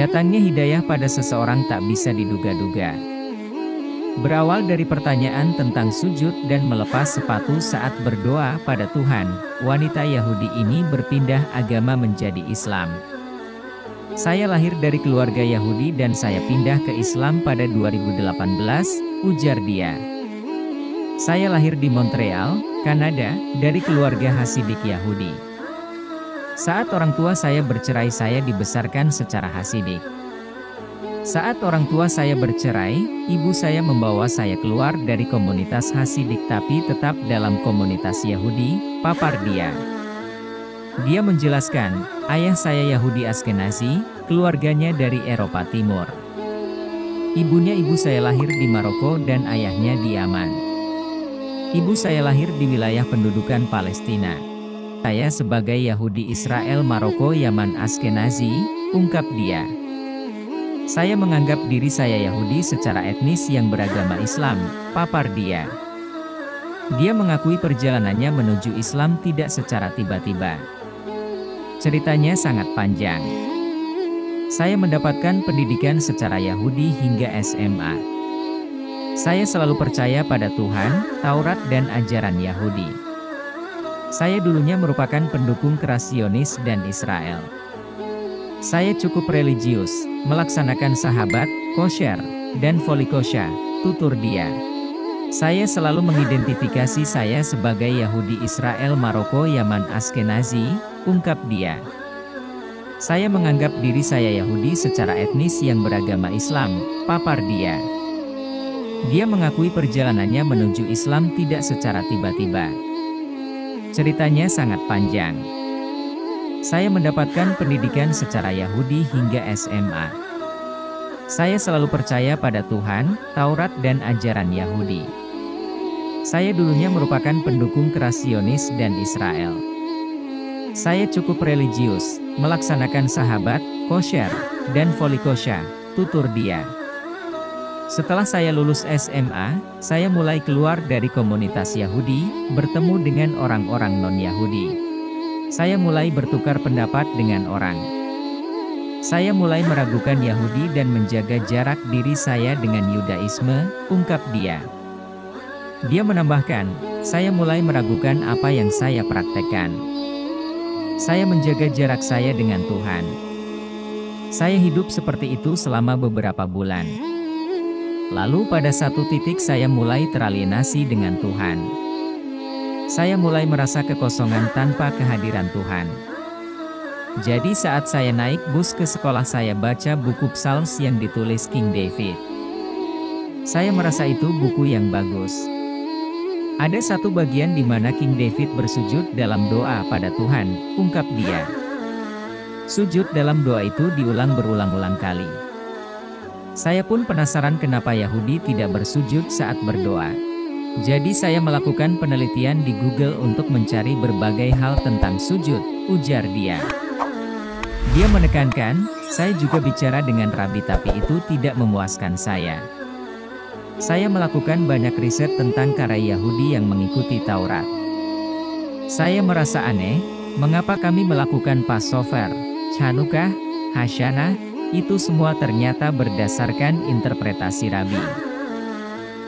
Datangnya hidayah pada seseorang tak bisa diduga-duga. Berawal dari pertanyaan tentang sujud dan melepas sepatu saat berdoa pada Tuhan, wanita Yahudi ini berpindah agama menjadi Islam. Saya lahir dari keluarga Yahudi dan saya pindah ke Islam pada 2018, ujar dia. Saya lahir di Montreal, Kanada, dari keluarga Hasidik Yahudi. Saat orang tua saya bercerai, saya dibesarkan secara Hasidik. Saat orang tua saya bercerai, ibu saya membawa saya keluar dari komunitas Hasidik tapi tetap dalam komunitas Yahudi, papar dia. Dia menjelaskan, ayah saya Yahudi Askenazi, keluarganya dari Eropa Timur. Ibunya ibu saya lahir di Maroko dan ayahnya di Yaman. Ibu saya lahir di wilayah pendudukan Palestina. Saya sebagai Yahudi Israel Maroko Yaman Askenazi, ungkap dia. Saya menganggap diri saya Yahudi secara etnis yang beragama Islam, papar dia. Dia mengakui perjalanannya menuju Islam tidak secara tiba-tiba. Ceritanya sangat panjang. Saya mendapatkan pendidikan secara Yahudi hingga SMA. Saya selalu percaya pada Tuhan, Taurat dan ajaran Yahudi. Saya dulunya merupakan pendukung keras Zionis dan Israel. Saya cukup religius, melaksanakan sahabat, kosher, dan volikosha, tutur dia. Saya selalu mengidentifikasi saya sebagai Yahudi Israel Maroko Yaman Askenazi, ungkap dia. Saya menganggap diri saya Yahudi secara etnis yang beragama Islam, papar dia. Dia mengakui perjalanannya menuju Islam tidak secara tiba-tiba. Ceritanya sangat panjang. Saya mendapatkan pendidikan secara Yahudi hingga SMA. Saya selalu percaya pada Tuhan, Taurat dan ajaran Yahudi. Saya dulunya merupakan pendukung keras Zionis dan Israel. Saya cukup religius, melaksanakan sahabat, kosher, dan volikosha, tutur dia. Setelah saya lulus SMA, saya mulai keluar dari komunitas Yahudi, bertemu dengan orang-orang non-Yahudi. Saya mulai bertukar pendapat dengan orang. Saya mulai meragukan Yahudi dan menjaga jarak diri saya dengan Yudaisme, ungkap dia. Dia menambahkan, saya mulai meragukan apa yang saya praktekkan. Saya menjaga jarak saya dengan Tuhan. Saya hidup seperti itu selama beberapa bulan. Lalu pada satu titik saya mulai teralienasi dengan Tuhan. Saya mulai merasa kekosongan tanpa kehadiran Tuhan. Jadi saat saya naik bus ke sekolah saya baca buku Psalms yang ditulis King David. Saya merasa itu buku yang bagus. Ada satu bagian di mana King David bersujud dalam doa pada Tuhan, ungkap dia. Sujud dalam doa itu diulang berulang-ulang kali. Saya pun penasaran kenapa Yahudi tidak bersujud saat berdoa. Jadi saya melakukan penelitian di Google untuk mencari berbagai hal tentang sujud, ujar dia. Dia menekankan, saya juga bicara dengan rabi tapi itu tidak memuaskan saya. Saya melakukan banyak riset tentang karya Yahudi yang mengikuti Taurat. Saya merasa aneh, mengapa kami melakukan Passover, Chanukah, Hasyanah, itu semua ternyata berdasarkan interpretasi rabi.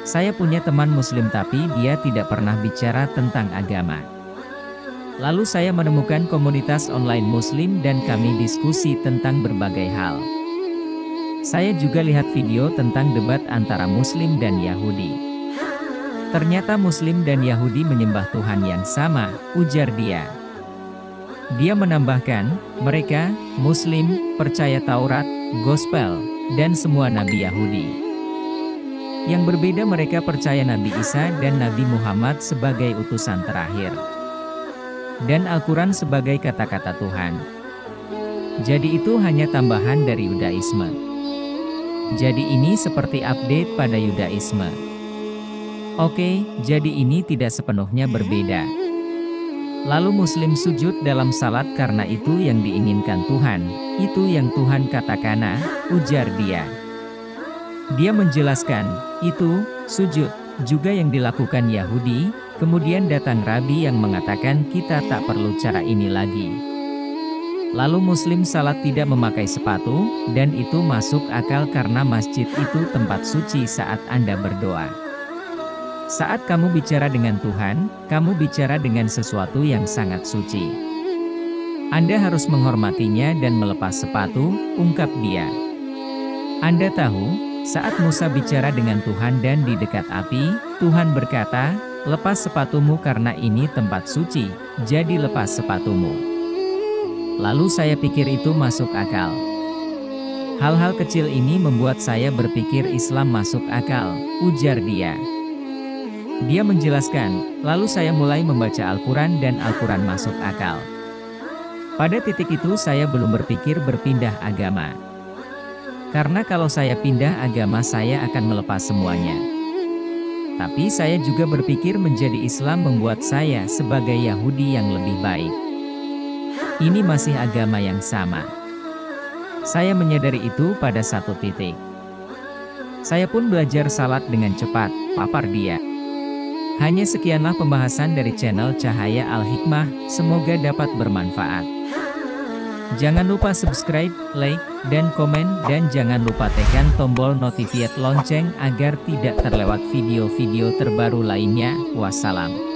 Saya punya teman muslim tapi dia tidak pernah bicara tentang agama. Lalu saya menemukan komunitas online muslim dan kami diskusi tentang berbagai hal. Saya juga lihat video tentang debat antara muslim dan Yahudi. Ternyata muslim dan Yahudi menyembah Tuhan yang sama, ujar dia. Dia menambahkan, mereka, muslim, percaya Taurat, Gospel, dan semua nabi Yahudi. Yang berbeda mereka percaya Nabi Isa dan Nabi Muhammad sebagai utusan terakhir. Dan Al-Quran sebagai kata-kata Tuhan. Jadi itu hanya tambahan dari Yudaisme. Jadi ini seperti update pada Yudaisme. Oke, jadi ini tidak sepenuhnya berbeda. Lalu Muslim sujud dalam salat karena itu yang diinginkan Tuhan, itu yang Tuhan katakan, ujar dia. Dia menjelaskan, itu, sujud, juga yang dilakukan Yahudi, kemudian datang Rabi yang mengatakan kita tak perlu cara ini lagi. Lalu muslim salat tidak memakai sepatu, dan itu masuk akal karena masjid itu tempat suci saat Anda berdoa. Saat kamu bicara dengan Tuhan, kamu bicara dengan sesuatu yang sangat suci. Anda harus menghormatinya dan melepas sepatu, ungkap dia. Anda tahu, saat Musa bicara dengan Tuhan dan di dekat api, Tuhan berkata, "Lepas sepatumu karena ini tempat suci, jadi lepas sepatumu." Lalu saya pikir itu masuk akal. Hal-hal kecil ini membuat saya berpikir Islam masuk akal, ujar dia. Dia menjelaskan, lalu saya mulai membaca Al-Quran dan Al-Quran masuk akal. Pada titik itu saya belum berpikir berpindah agama. Karena kalau saya pindah agama saya akan melepas semuanya. Tapi saya juga berpikir menjadi Islam membuat saya sebagai Yahudi yang lebih baik. Ini masih agama yang sama. Saya menyadari itu pada satu titik. Saya pun belajar salat dengan cepat, papar dia. Hanya sekianlah pembahasan dari channel Cahaya Al-Hikmah, semoga dapat bermanfaat. Jangan lupa subscribe, like, dan komen, dan jangan lupa tekan tombol notifikat lonceng agar tidak terlewat video-video terbaru lainnya. Wassalam.